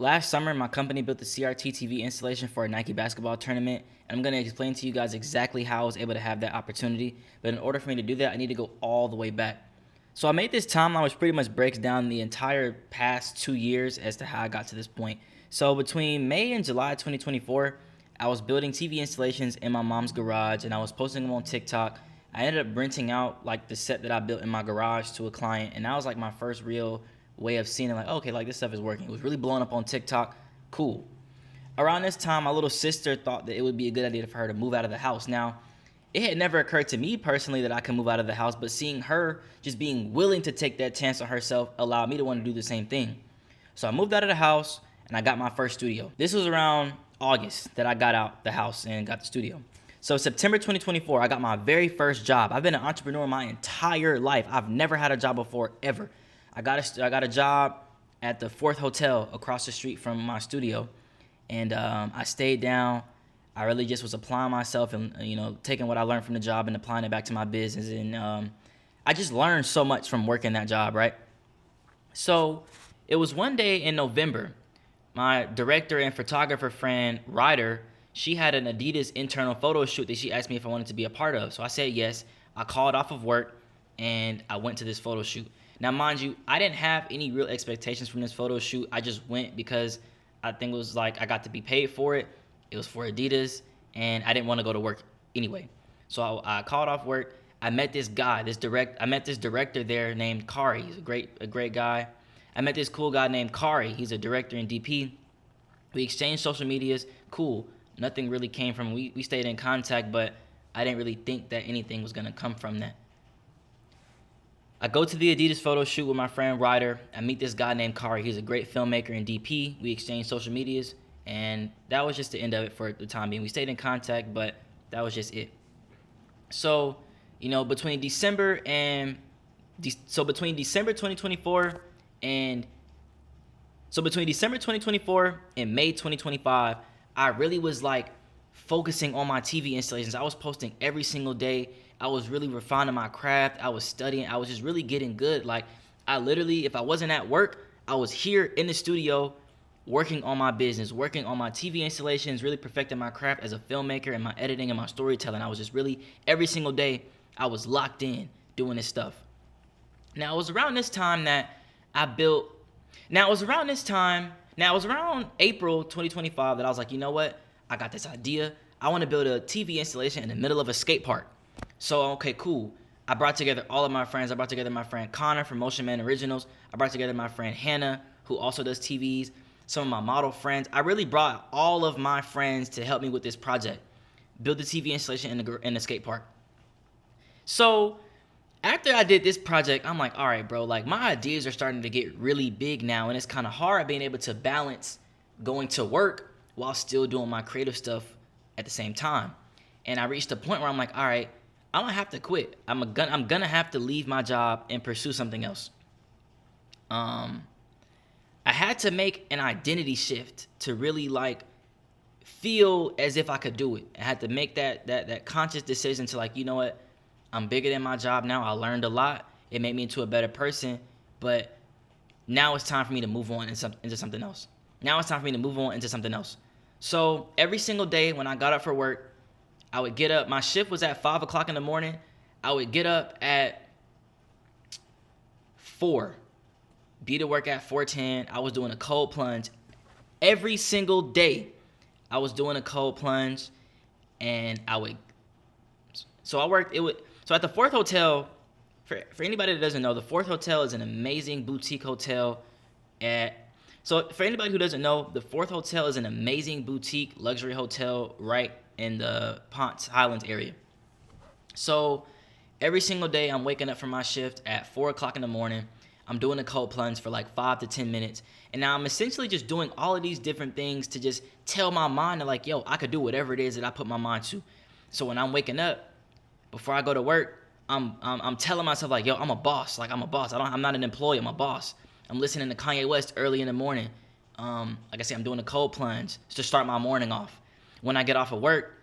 Last summer, my company built the CRT TV installation for a Nike basketball tournament, and I'm going to explain to you guys exactly how I was able to have that opportunity. But in order for me to do that, I need to go all the way back. So I made this timeline, which pretty much breaks down the entire past 2 years as to how I got to this point. So between May and July 2024, I was building TV installations in my mom's garage, and I was posting them on TikTok. I ended up renting out like the set that I built in my garage to a client, and that was like my first real way of seeing it, like, okay, like this stuff is working. It was really blowing up on TikTok. Cool. Around this time, my little sister thought that it would be a good idea for her to move out of the house. Now, it had never occurred to me personally that I could move out of the house, but seeing her just being willing to take that chance on herself allowed me to want to do the same thing. So I moved out of the house and I got my first studio. This was around August that I got out the house and got the studio. So September 2024, I got my very first job. I've been an entrepreneur my entire life. I've never had a job before, ever. I got a job at the Fourth Hotel across the street from my studio, and I stayed down. I really just was applying myself and taking what I learned from the job and applying it back to my business. And I just learned so much from working that job, right? So it was one day in November. My director and photographer friend Ryder, she had an Adidas internal photo shoot that she asked me if I wanted to be a part of. So I said yes. I called off of work and I went to this photo shoot. Now, mind you, I didn't have any real expectations from this photo shoot. I just went because I think it was like I got to be paid for it. It was for Adidas, and I didn't want to go to work anyway. So I called off work. I met this guy, I met this director there named Kari. He's a great guy. I met this cool guy named Kari. He's a director in DP. We exchanged social medias. Cool. Nothing really came from it. We stayed in contact, but I didn't really think that anything was gonna come from that. I go to the Adidas photo shoot with my friend Ryder. I meet this guy named Kari. He's a great filmmaker in DP. We exchanged social medias, and that was just the end of it for the time being. We stayed in contact, but that was just it. So, between December 2024 and between December 2024 and May 2025, I really was like focusing on my TV installations. I was posting every single day. I was really refining my craft. I was studying. I was just really getting good. Like, I literally, if I wasn't at work, I was here in the studio working on my business, working on my TV installations, really perfecting my craft as a filmmaker and my editing and my storytelling. I was just really, every single day, I was locked in doing this stuff. Now, it was around this time that I built, now it was around April 2025 that I was like, you know what? I got this idea. I want to build a TV installation in the middle of a skate park. So, okay, cool. I brought together all of my friends. I brought together my friend Connor from Motion Man Originals. I brought together my friend Hannah, who also does TVs. Some of my model friends. I really brought all of my friends to help me with this project. Build the TV installation in the skate park. So, after I did this project, I'm like, all right, bro, like my ideas are starting to get really big now, and it's kind of hard being able to balance going to work while still doing my creative stuff at the same time. And I reached a point where I'm like, all right, I'm gonna have to quit. I'm gonna have to leave my job and pursue something else. I had to make an identity shift to really like feel as if I could do it. I had to make that conscious decision to like, you know what? I'm bigger than my job now. I learned a lot. It made me into a better person, but now it's time for me to move on into something else. So every single day when I got up for work, I would get up. My shift was at 5 o'clock in the morning. I would get up at 4, be to work at 4:10. I was doing a cold plunge every single day. I was doing a cold plunge, and I would. So I worked. So at the Fourth Hotel. For anybody that doesn't know, the Fourth Hotel is an amazing boutique hotel. So for anybody who doesn't know, the Fourth Hotel is an amazing boutique luxury hotel right in the Ponce Highlands area. So every single day I'm waking up from my shift at 4 o'clock in the morning. I'm doing a cold plunge for like 5 to 10 minutes. And now I'm essentially just doing all of these different things to just tell my mind that like, yo, I could do whatever it is that I put my mind to. So when I'm waking up, before I go to work, I'm telling myself like, yo, I'm a boss. Like I'm a boss. I'm not an employee. I'm a boss. I'm listening to Kanye West early in the morning. Like I said, I'm doing a cold plunge to start my morning off. When I get off of work,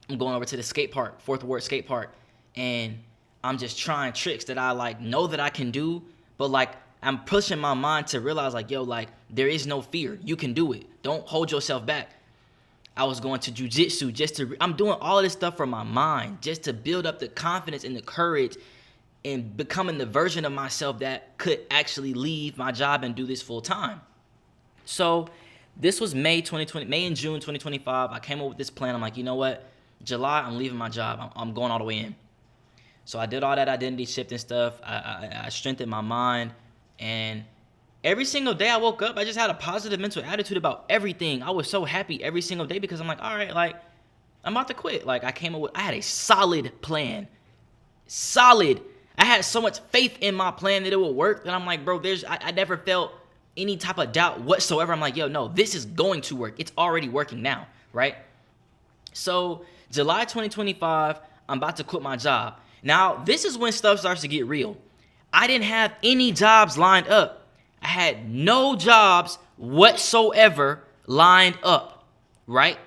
I'm going over to the skate park, Fourth Ward skate park, and I'm just trying tricks that I like know that I can do, but like I'm pushing my mind to realize like, yo, like there is no fear. You can do it. Don't hold yourself back. I was going to jujitsu I'm doing all of this stuff for my mind, just to build up the confidence and the courage and becoming the version of myself that could actually leave my job and do this full time. So this was May and June 2025. I came up with this plan. I'm like, you know what? July, I'm leaving my job. I'm going all the way in. So I did all that identity shifting stuff. I strengthened my mind. And every single day I woke up, I just had a positive mental attitude about everything. I was so happy every single day because I'm like, all right, like, I'm about to quit. Like, I had a solid plan. Solid. I had so much faith in my plan that it would work that I'm like, bro, I never felt any type of doubt whatsoever. I'm like, yo, no, this is going to work. It's already working now, right? So July 2025, I'm about to quit my job. Now, this is when stuff starts to get real. I didn't have any jobs lined up. I had no jobs whatsoever lined up, right?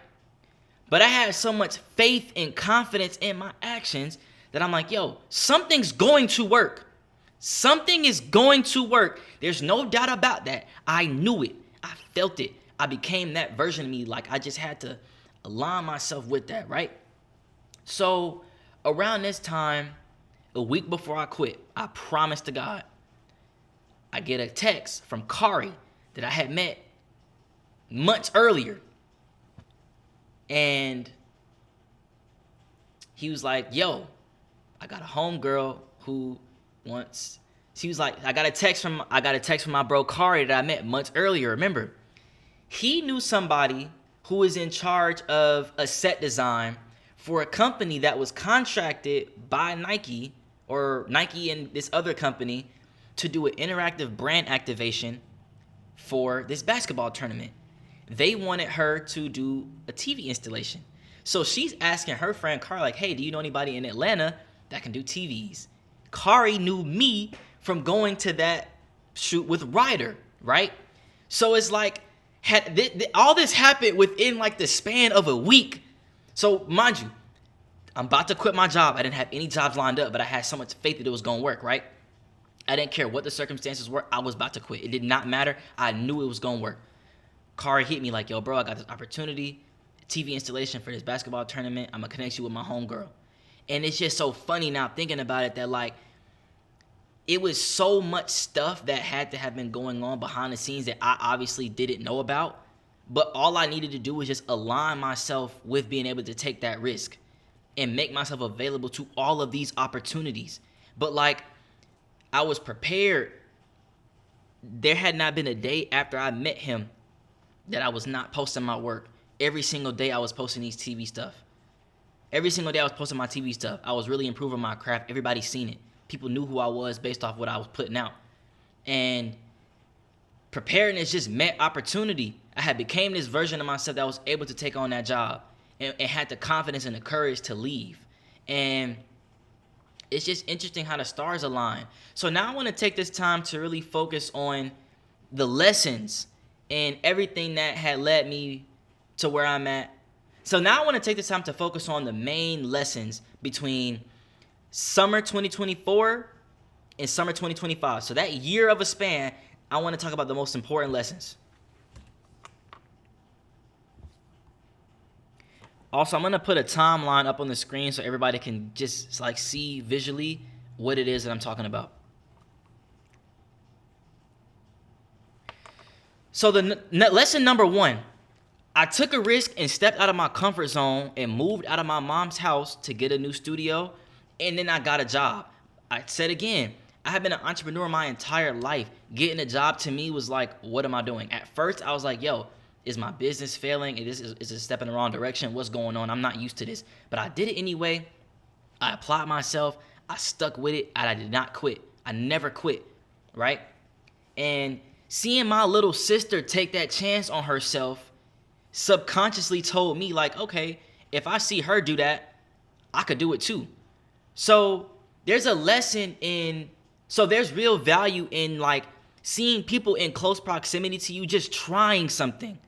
But I had so much faith and confidence in my actions that I'm like, yo, something's going to work. Something is going to work. There's no doubt about that. I knew it. I felt it. I became that version of me. Like, I just had to align myself with that, right? So around this time, a week before I quit, I promised to God, I get a text from Kari that I had met months earlier. And he was like, yo, I got a homegirl who wants, she was like, I got a text from my bro Kari that I met months earlier. Remember, he knew somebody who was in charge of a set design for a company that was contracted by Nike, or Nike and this other company, to do an interactive brand activation for this basketball tournament. They wanted her to do a TV installation. So she's asking her friend Kari, like, hey, do you know anybody in Atlanta that can do TVs? Kari knew me from going to that shoot with Ryder, right? So it's like, all this happened within like the span of a week. So mind you, I'm about to quit my job. I didn't have any jobs lined up, but I had so much faith that it was going to work, right? I didn't care what the circumstances were. I was about to quit. It did not matter. I knew it was going to work. Kari hit me like, yo, bro, I got this opportunity, TV installation for this basketball tournament. I'm going to connect you with my homegirl. And it's just so funny now thinking about it that, like, it was so much stuff that had to have been going on behind the scenes that I obviously didn't know about. But all I needed to do was just align myself with being able to take that risk and make myself available to all of these opportunities. But, like, I was prepared. There had not been a day after I met him that I was not posting my work. Every single day I was posting these TV stuff. Every single day I was posting my TV stuff. I was really improving my craft. Everybody seen it. People knew who I was based off what I was putting out. And preparedness just met opportunity. I had became this version of myself that was able to take on that job and had the confidence and the courage to leave. And it's just interesting how the stars align. So now I want to take this time to really focus on the lessons and everything that had led me to where I'm at. So now I want to take this time to focus on the main lessons between summer 2024 and summer 2025. So that year of a span, I want to talk about the most important lessons. Also, I'm going to put a timeline up on the screen so everybody can just like see visually what it is that I'm talking about. So the lesson number 1, I took a risk and stepped out of my comfort zone and moved out of my mom's house to get a new studio, and then I got a job. I said again, I have been an entrepreneur my entire life. Getting a job to me was like, what am I doing? At first, I was like, yo, is my business failing? Is it a step in the wrong direction? What's going on? I'm not used to this. But I did it anyway. I applied myself. I stuck with it. And I did not quit. I never quit, right? And seeing my little sister take that chance on herself subconsciously told me, like, okay, if I see her do that, I could do it too. So there's a lesson in, so there's real value in like seeing people in close proximity to you just trying something.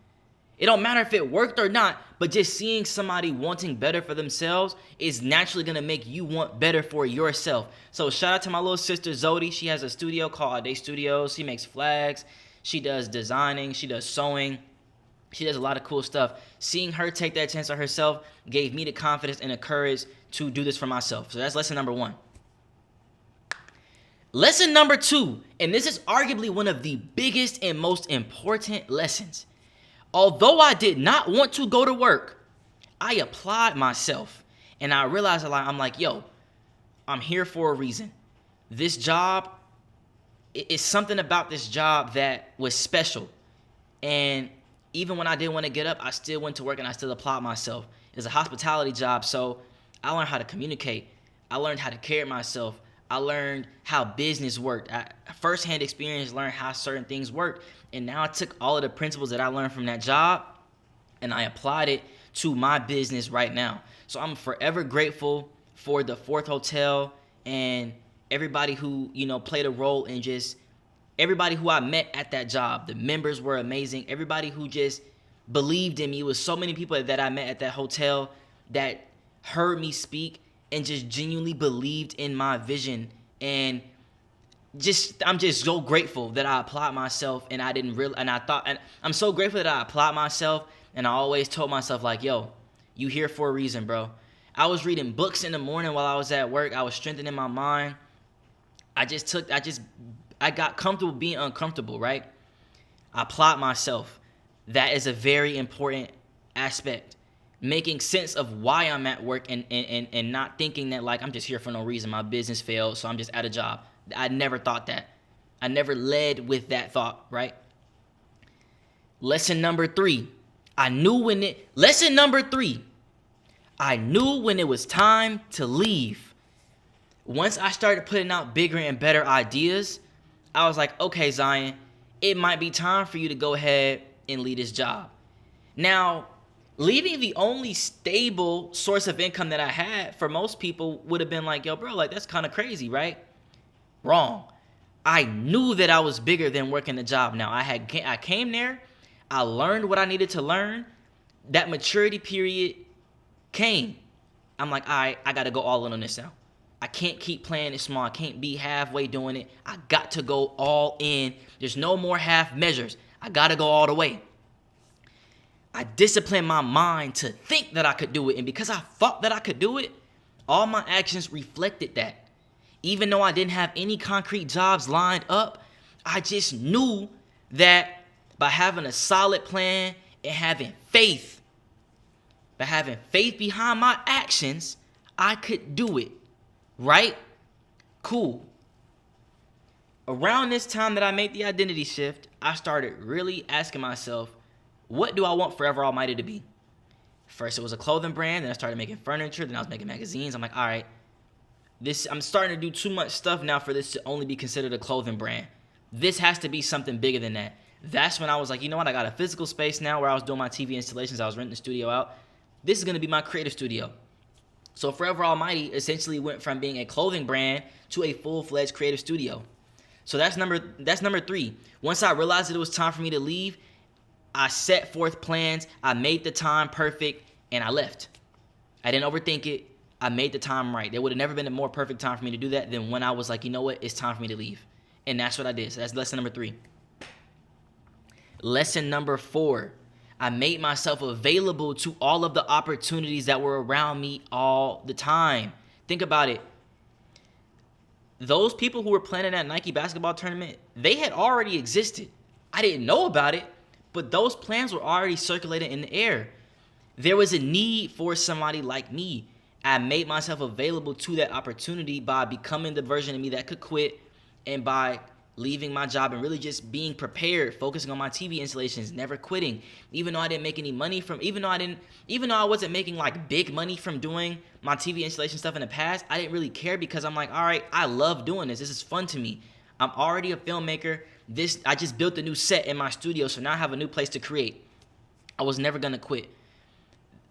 It don't matter if it worked or not, but just seeing somebody wanting better for themselves is naturally gonna make you want better for yourself. So shout out to my little sister Zodi. She has a studio called Day Studios. She makes flags. She does designing. She does sewing. She does a lot of cool stuff. Seeing her take that chance on herself gave me the confidence and the courage to do this for myself. So that's lesson number 1. Lesson number 2, and this is arguably one of the biggest and most important lessons. Although I did not want to go to work, I applied myself, and I realized I'm like, yo, I'm here for a reason. This job, it's something about this job that was special. And even when I didn't want to get up, I still went to work and I still applied myself. It's a hospitality job, so I learned how to communicate. I learned how to carry myself. I learned how business worked. First-hand experience, learned how certain things worked. And now I took all of the principles that I learned from that job and I applied it to my business right now. So I'm forever grateful for the Fourth Hotel and everybody who, played a role in just everybody who I met at that job. The members were amazing. Everybody who just believed in me. It was so many people that I met at that hotel that heard me speak and just genuinely believed in my vision. And I'm just so grateful that I applied myself and I'm so grateful that I applied myself, and I always told myself like, yo, you here for a reason, bro. I was reading books in the morning while I was at work. I was strengthening my mind. I got comfortable being uncomfortable, right? I applied myself. That is a very important aspect. Making sense of why I'm at work and not thinking that like I'm just here for no reason. My business failed, so I'm just at a job. I never thought that. I never led with that thought, right? Lesson number 3. I knew when it was time to leave. Once I started putting out bigger and better ideas, I was like, okay, Zion, it might be time for you to go ahead and leave this job. Now, leaving the only stable source of income that I had for most people would have been like, yo, bro, like that's kind of crazy, right? Wrong. I knew that I was bigger than working the job. Now, I came there. I learned what I needed to learn. That maturity period came. I'm like, all right, I got to go all in on this now. I can't keep playing it small. I can't be halfway doing it. I got to go all in. There's no more half measures. I got to go all the way. I disciplined my mind to think that I could do it. And because I thought that I could do it, all my actions reflected that. Even though I didn't have any concrete jobs lined up, I just knew that by having a solid plan and having faith behind my actions, I could do it. Right? Cool. Around this time that I made the identity shift, I started really asking myself, what do I want Forever Almighty to be? First, it was a clothing brand. Then I started making furniture. Then I was making magazines. I'm like, all right, I'm starting to do too much stuff now for this to only be considered a clothing brand. This has to be something bigger than that. That's when I was like, you know what? I got a physical space now where I was doing my TV installations. I was renting the studio out. This is going to be my creative studio. So Forever Almighty essentially went from being a clothing brand to a full-fledged creative studio. So that's number 3. Once I realized that it was time for me to leave, I set forth plans. I made the time perfect, and I left. I didn't overthink it. I made the time right. There would have never been a more perfect time for me to do that than when I was like, you know what? It's time for me to leave. And that's what I did. So that's lesson number 3. Lesson number 4. I made myself available to all of the opportunities that were around me all the time. Think about it. Those people who were planning that Nike basketball tournament, they had already existed. I didn't know about it, but those plans were already circulating in the air. There was a need for somebody like me. I made myself available to that opportunity by becoming the version of me that could quit, and by leaving my job and really just being prepared, focusing on my TV installations, never quitting. Even though I didn't make any money even though I wasn't making like big money from doing my TV installation stuff in the past, I didn't really care because I'm like, all right, I love doing this. This is fun to me. I'm already a filmmaker. I just built a new set in my studio, so now I have a new place to create. I was never gonna quit.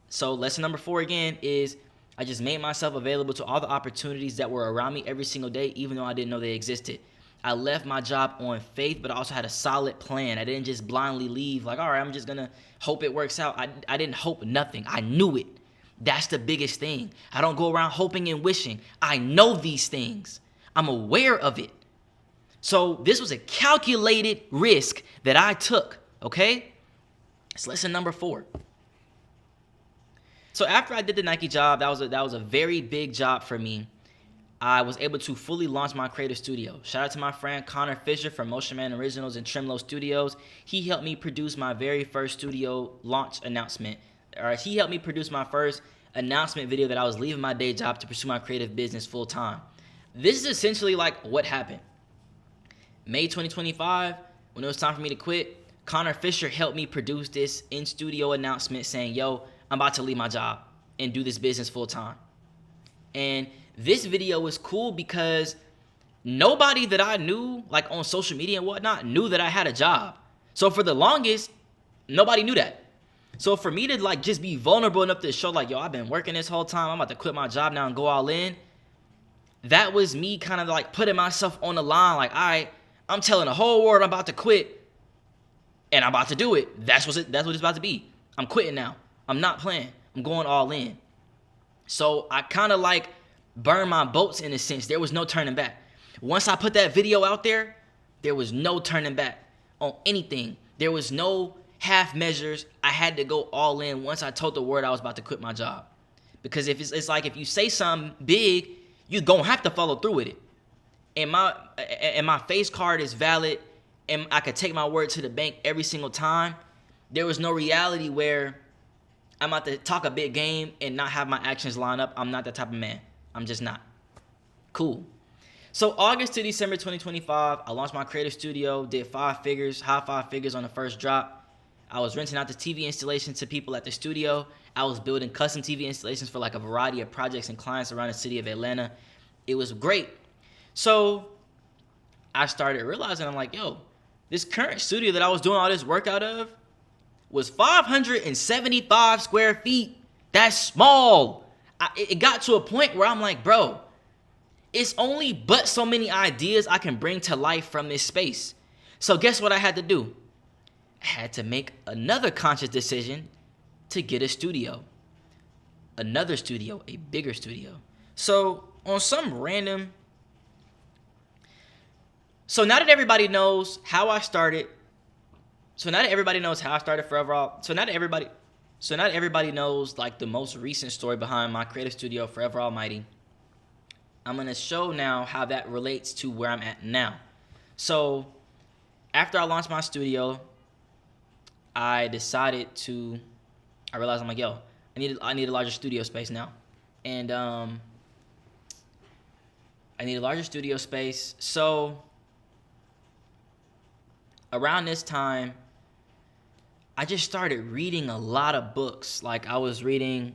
So lesson number 4 again is I just made myself available to all the opportunities that were around me every single day, even though I didn't know they existed. I left my job on faith, but I also had a solid plan. I didn't just blindly leave like, all right, I'm just going to hope it works out. I didn't hope nothing. I knew it. That's the biggest thing. I don't go around hoping and wishing. I know these things. I'm aware of it. So this was a calculated risk that I took, okay? It's lesson number 4. So after I did the Nike job, that was a very big job for me. I was able to fully launch my creative studio. Shout out to my friend Connor Fisher from Motion Man Originals and Tremlo Studios. He helped me produce my very first studio launch announcement. He helped me produce my first announcement video that I was leaving my day job to pursue my creative business full time. This is essentially like what happened. May 2025, when it was time for me to quit, Connor Fisher helped me produce this in-studio announcement saying, yo, I'm about to leave my job and do this business full time. And this video was cool because nobody that I knew, like on social media and whatnot, knew that I had a job. So for the longest, nobody knew that. So for me to like just be vulnerable enough to show like, yo, I've been working this whole time, I'm about to quit my job now and go all in. That was me kind of like putting myself on the line. Like, all right, I'm telling the whole world I'm about to quit and I'm about to do it. That's what it's about to be. I'm quitting now. I'm not playing. I'm going all in. So I kind of like burned my boats in a sense. There was no turning back. Once I put that video out there, there was no turning back on anything. There was no half measures. I had to go all in once I told the world I was about to quit my job. Because if it's like if you say something big, you're going to have to follow through with it. And my face card is valid and I could take my word to the bank every single time. There was no reality where I'm about to talk a big game and not have my actions line up. I'm not that type of man. I'm just not. Cool. So August to December 2025, I launched my creative studio, did high 5 figures on the first drop. I was renting out the TV installation to people at the studio. I was building custom TV installations for like a variety of projects and clients around the city of Atlanta. It was great. So I started realizing, I'm like, yo, this current studio that I was doing all this work out of was 575 square feet. That's small. It got to a point where I'm like, bro, it's only but so many ideas I can bring to life from this space. So guess what I had to do? I had to make another conscious decision to get a studio. Another studio, a bigger studio. So on some random... So now that everybody knows how I started... So now that everybody knows how I started Forever All... So now that everybody knows like the most recent story behind my creative studio, Forever Almighty, I'm going to show now how that relates to where I'm at now. So after I launched my studio, I realized I'm like, yo, I need a larger studio space now. And I need a larger studio space. So around this time, I just started reading a lot of books. Like I was reading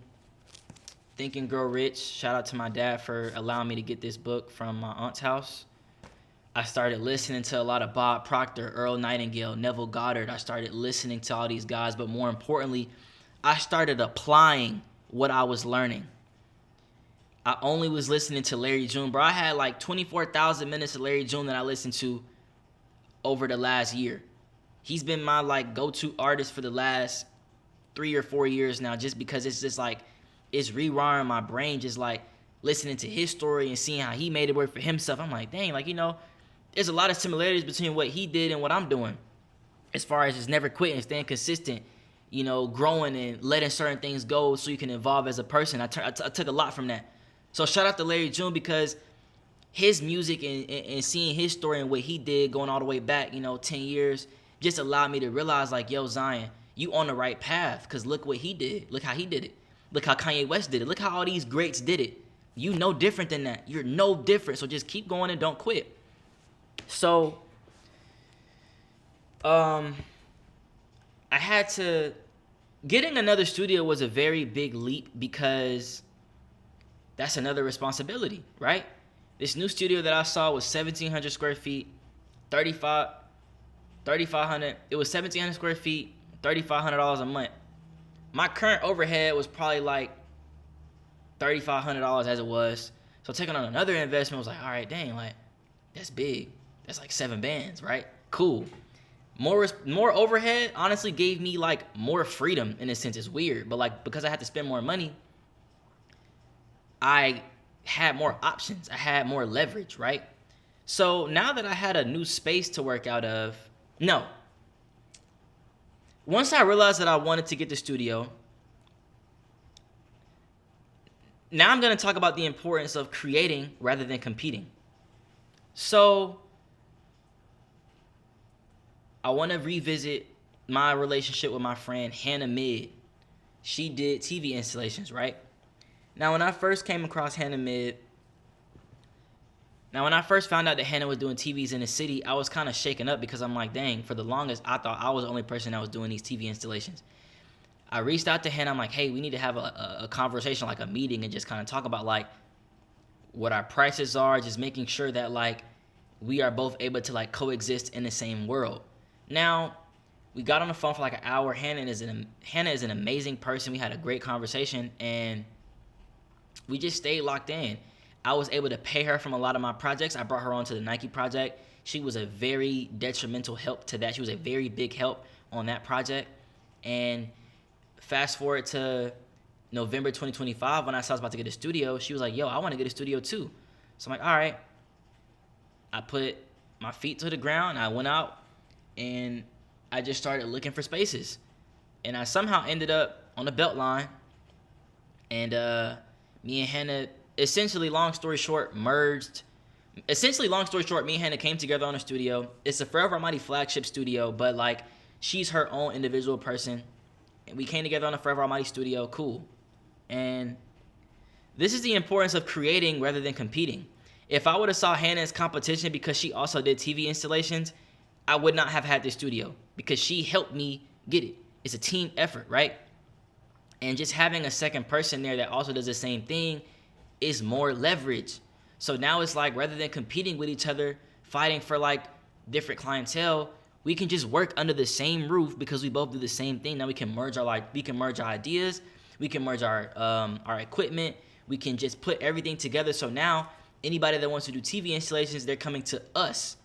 Think and Grow Rich. Shout out to my dad for allowing me to get this book from my aunt's house. I started listening to a lot of Bob Proctor, Earl Nightingale, Neville Goddard. I started listening to all these guys, but more importantly, I started applying what I was learning. I only was listening to Larry June, bro. I had like 24,000 minutes of Larry June that I listened to over the last year. He's been my like go-to artist for the last 3 or 4 years now, just because it's just like, it's rewiring my brain, just like listening to his story and seeing how he made it work for himself. I'm like, dang, like, you know, there's a lot of similarities between what he did and what I'm doing as far as just never quitting, staying consistent, you know, growing and letting certain things go so you can evolve as a person. I took a lot from that. So shout out to Larry June, because his music and seeing his story and what he did going all the way back, you know, 10 years, just allowed me to realize like, yo, Zion, you on the right path, because look what he did. Look how he did it. Look how Kanye West did it. Look how all these greats did it. You no different than that. You're no different. So just keep going and don't quit. So, I had to... Getting another studio was a very big leap, because that's another responsibility, right? This new studio that I saw was 1,700 square feet, 3,500. It was 1,700 square feet, $3,500 a month. My current overhead was probably like $3,500 as it was. So taking on another investment was like, all right, dang, like, that's big. It's like 7 bands, right? Cool. More overhead honestly gave me like more freedom in a sense. It's weird, but like because I had to spend more money, I had more options. I had more leverage, right? So now that I had a new space to work out of, no. Once I realized that I wanted to get the studio, now I'm going to talk about the importance of creating rather than competing. So I want to revisit my relationship with my friend Hannah Mid. She did TV installations, right? Now, when I first came across Hannah Mid, when I first found out that Hannah was doing TVs in the city, I was kind of shaken up because I'm like, dang, for the longest, I thought I was the only person that was doing these TV installations. I reached out to Hannah. I'm like, hey, we need to have a conversation, like a meeting, and just kind of talk about like what our prices are, just making sure that like we are both able to like coexist in the same world. Now, we got on the phone for like an hour. Hannah is an amazing person. We had a great conversation, and we just stayed locked in. I was able to pay her from a lot of my projects. I brought her onto the Nike project. She was a very detrimental help to that. She was a very big help on that project. And fast forward to November 2025, when I said I was about to get a studio, she was like, yo, I want to get a studio too. So I'm like, all right. I put my feet to the ground. I went out and I just started looking for spaces. And I somehow ended up on the Beltline. And me and Hannah, essentially, long story short, merged. Essentially, long story short, me and Hannah came together on a studio. It's a Forever Almighty flagship studio, but like she's her own individual person. And we came together on a Forever Almighty studio. Cool. And this is the importance of creating rather than competing. If I would have saw Hannah as competition because she also did TV installations, I would not have had this studio because she helped me get it. It's a team effort, right? And just having a second person there that also does the same thing is more leverage. So now it's like rather than competing with each other, fighting for like different clientele, we can just work under the same roof because we both do the same thing. Now we can merge our ideas, we can merge our equipment, we can just put everything together. So now anybody that wants to do TV installations, they're coming to us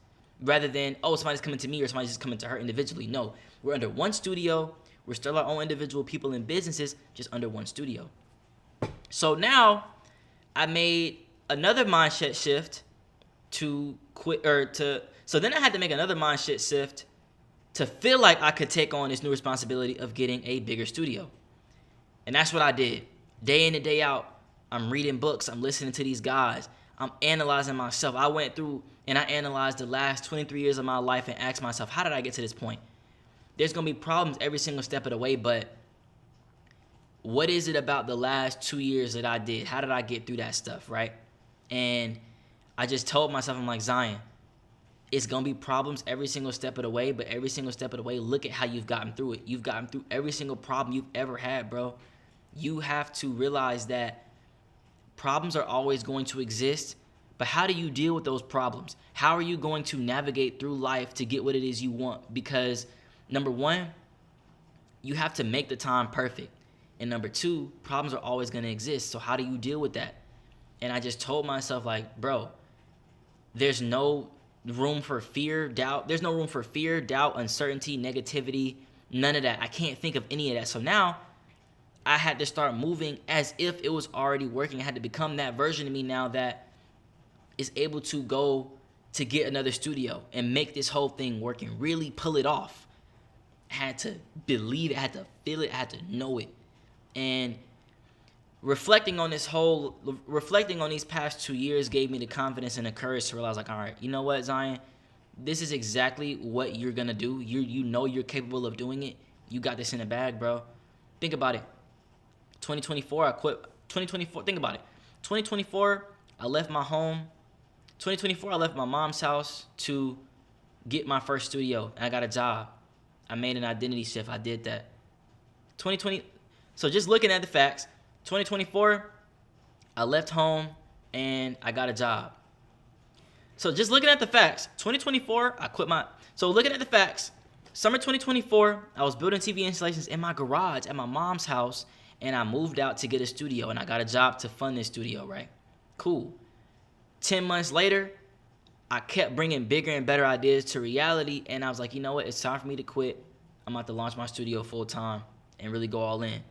rather than, oh, somebody's coming to me or somebody's just coming to her individually. No, we're under one studio. We're still our own individual people and businesses, just under one studio. So now I made another mindset shift to quit so then I had to make another mindset shift to feel like I could take on this new responsibility of getting a bigger studio. And that's what I did. Day in and day out, I'm reading books. I'm listening to these guys. I'm analyzing myself. I went through and I analyzed the last 23 years of my life and asked myself, how did I get to this point? There's going to be problems every single step of the way, but what is it about the last 2 years that I did? How did I get through that stuff, right? And I just told myself, I'm like, Zion, it's going to be problems every single step of the way, but every single step of the way, look at how you've gotten through it. You've gotten through every single problem you've ever had, bro. You have to realize that problems are always going to exist, but how do you deal with those problems? How are you going to navigate through life to get what it is you want? Because number one, you have to make the time perfect. And number two, problems are always going to exist. So how do you deal with that? And I just told myself, like, bro, there's no room for fear, doubt. There's no room for fear, doubt, uncertainty, negativity, none of that. I can't think of any of that. So now I had to start moving as if it was already working. I had to become that version of me now that is able to go to get another studio and make this whole thing work and really pull it off. I had to believe it, I had to feel it, I had to know it. And reflecting on these past 2 years gave me the confidence and the courage to realize, like, all right, you know what, Zion? This is exactly what you're going to do. You know you're capable of doing it. You got this in the bag, bro. Think about it. 2024, I quit. 2024, think about it. 2024, I left my home. 2024, I left my mom's house to get my first studio, and I got a job. I made an identity shift. I did that. 2020. So just looking at the facts, 2024, I left home and I got a job. So just looking at the facts, 2024, I quit my. So looking at the facts, summer 2024, I was building TV installations in my garage at my mom's house, and I moved out to get a studio, and I got a job to fund this studio, right? Cool. 10 months later, I kept bringing bigger and better ideas to reality, and I was like, you know what? It's time for me to quit. I'm about to launch my studio full time and really go all in.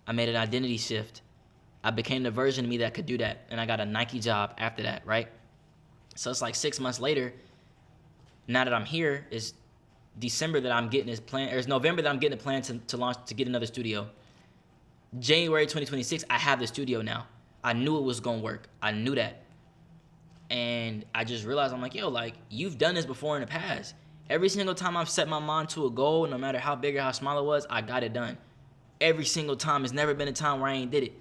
I made an identity shift. I became the version of me that could do that, and I got a Nike job after that, right? So it's like 6 months later. Now that I'm here, it's December that I'm getting this plan, or it's November that I'm getting a plan to launch, to get another studio. January 2026, I have the studio now. I knew it was gonna work. I knew that. And I just realized, I'm like, yo, like, you've done this before in the past. Every single time I've set my mind to a goal, no matter how big or how small it was, I got it done. Every single time. There's never been a time where I ain't did it.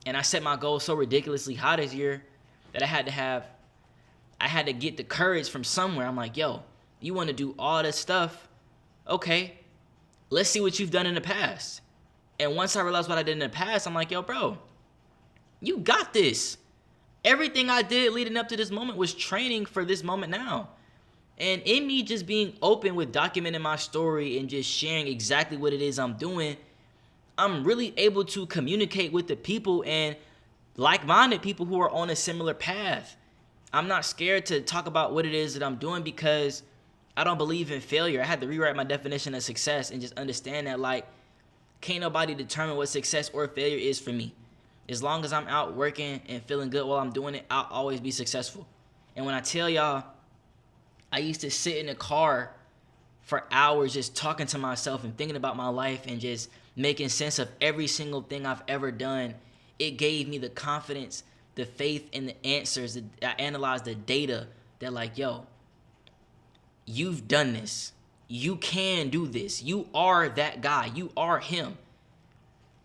And I set my goal so ridiculously high this year that I had to get the courage from somewhere. I'm like, yo, you want to do all this stuff? Okay, let's see what you've done in the past. And once I realized what I did in the past, I'm like, yo, bro, you got this. Everything I did leading up to this moment was training for this moment now. And in me just being open with documenting my story and just sharing exactly what it is I'm doing, I'm really able to communicate with the people and like-minded people who are on a similar path. I'm not scared to talk about what it is that I'm doing because I don't believe in failure. I had to rewrite my definition of success and just understand that, like, can't nobody determine what success or failure is for me. As long as I'm out working and feeling good while I'm doing it, I'll always be successful. And when I tell y'all, I used to sit in the car for hours just talking to myself and thinking about my life and just making sense of every single thing I've ever done. It gave me the confidence, the faith, and the answers. I analyzed the data that, like, yo, you've done this. You can do this. You are that guy. You are him.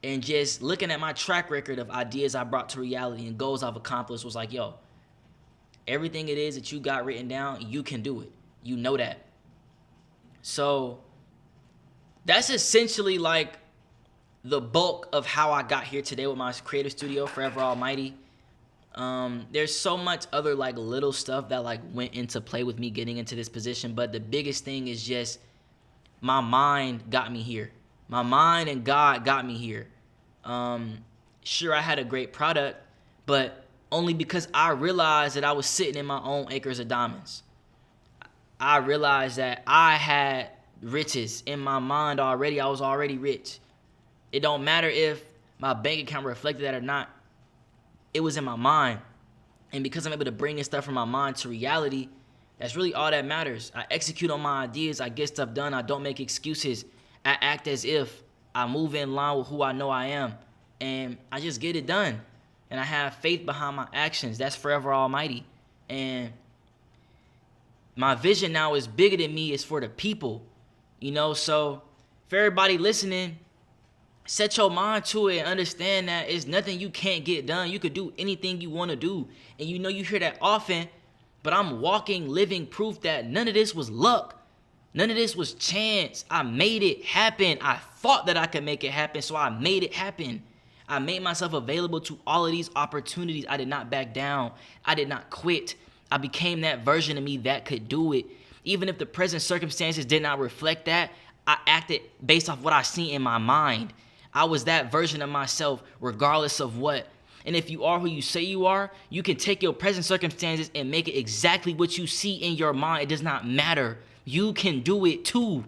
And just looking at my track record of ideas I brought to reality and goals I've accomplished was like, yo, everything it is that you got written down, you can do it. You know that. So that's essentially like the bulk of how I got here today with my creative studio, Forever Almighty. There's so much other like little stuff that like went into play with me getting into this position, but the biggest thing is just my mind got me here. My mind and God got me here. Sure, I had a great product, but only because I realized that I was sitting in my own acres of diamonds. I realized that I had riches in my mind already. I was already rich. It don't matter if my bank account reflected that or not. It was in my mind. And because I'm able to bring this stuff from my mind to reality, that's really all that matters. I execute on my ideas. I get stuff done. I don't make excuses. I act as if I move in line with who I know I am. And I just get it done. And I have faith behind my actions. That's Forever Almighty. And my vision now is bigger than me. It's for the people. You know, so for everybody listening, set your mind to it and understand that it's nothing you can't get done. You could do anything you want to do. And you know you hear that often, but I'm walking, living proof that none of this was luck. None of this was chance. I made it happen. I thought that I could make it happen, so I made it happen. I made myself available to all of these opportunities. I did not back down. I did not quit. I became that version of me that could do it. Even if the present circumstances did not reflect that, I acted based off what I see in my mind. I was that version of myself regardless of what. And if you are who you say you are, you can take your present circumstances and make it exactly what you see in your mind. It does not matter. You can do it too.